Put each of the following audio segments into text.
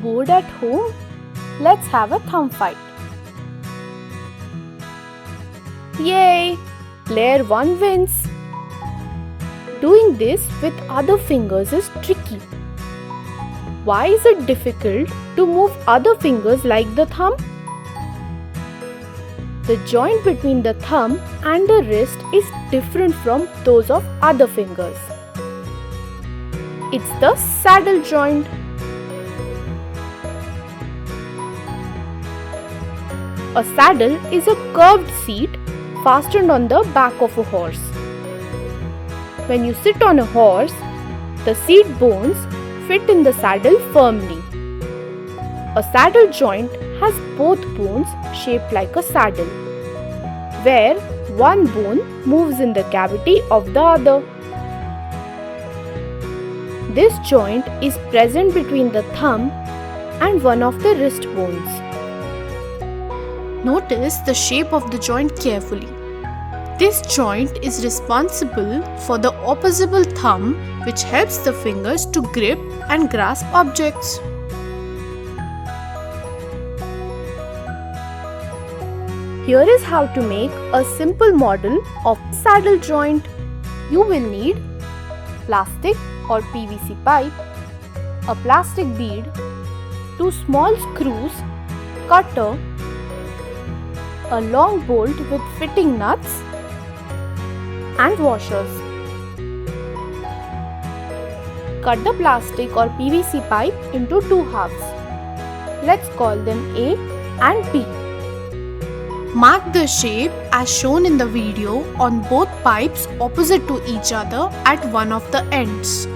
Bored at home? Let's have a thumb fight. Yay! Player 1 wins. Doing this with other fingers is tricky. Why is it difficult to move other fingers like the thumb? The joint between the thumb and the wrist is different from those of other fingers. It's the saddle joint. A saddle is a curved seat fastened on the back of a horse. When you sit on a horse, the seat bones fit in the saddle firmly. A saddle joint has both bones shaped like a saddle, where one bone moves in the cavity of the other. This joint is present between the thumb and one of the wrist bones. Notice the shape of the joint carefully. This joint is responsible for the opposable thumb, which helps the fingers to grip and grasp objects. Here is how to make a simple model of saddle joint. You will need plastic or PVC pipe, a plastic bead, 2 small screws, cutter, a long bolt with fitting nuts, and washers. Cut the plastic or PVC pipe into 2 halves. Let's call them A and B. Mark the shape as shown in the video on both pipes opposite to each other at one of the ends.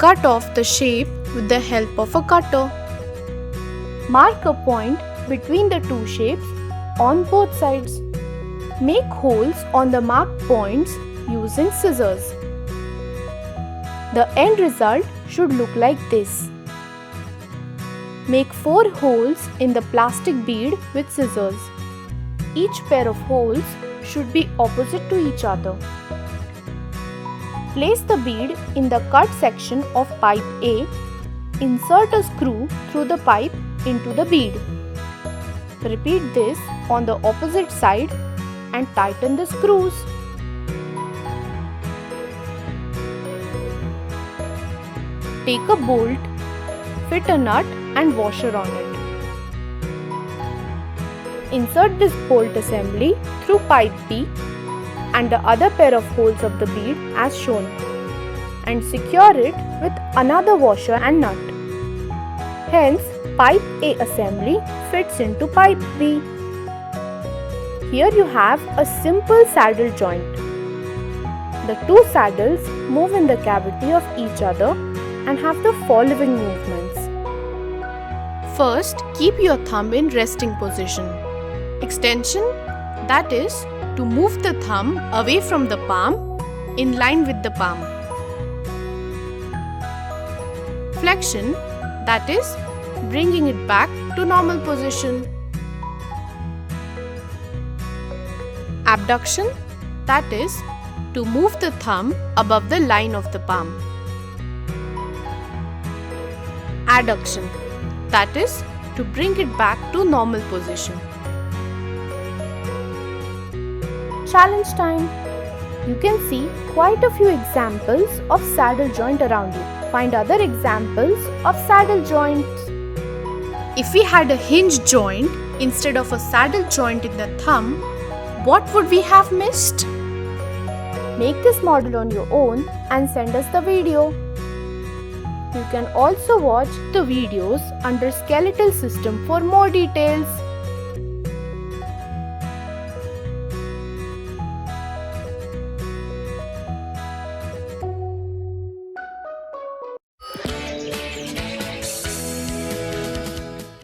Cut off the shape with the help of a cutter. Mark a point between the 2 shapes on both sides. Make holes on the marked points using scissors. The end result should look like this. Make 4 holes in the plastic bead with scissors. Each pair of holes should be opposite to each other. Place the bead in the cut section of pipe A. Insert a screw through the pipe into the bead. Repeat this on the opposite side and tighten the screws. Take a bolt, fit a nut and washer on it. Insert this bolt assembly through pipe B and the other pair of holes of the bead as shown, and secure it with another washer and nut. Hence, pipe A assembly fits into pipe B. Here you have a simple saddle joint. The 2 saddles move in the cavity of each other and have the following movements. First, keep your thumb in resting position. Extension, that is, to move the thumb away from the palm in line with the palm. Flexion, that is, bringing it back to normal position. Abduction, that is, to move the thumb above the line of the palm. Adduction, that is, to bring it back to normal position. Challenge time. You can see quite a few examples of saddle joint around you. Find other examples of saddle joints. If we had a hinge joint instead of a saddle joint in the thumb, what would we have missed? Make this model on your own and send us the video. You can also watch the videos under skeletal system for more details.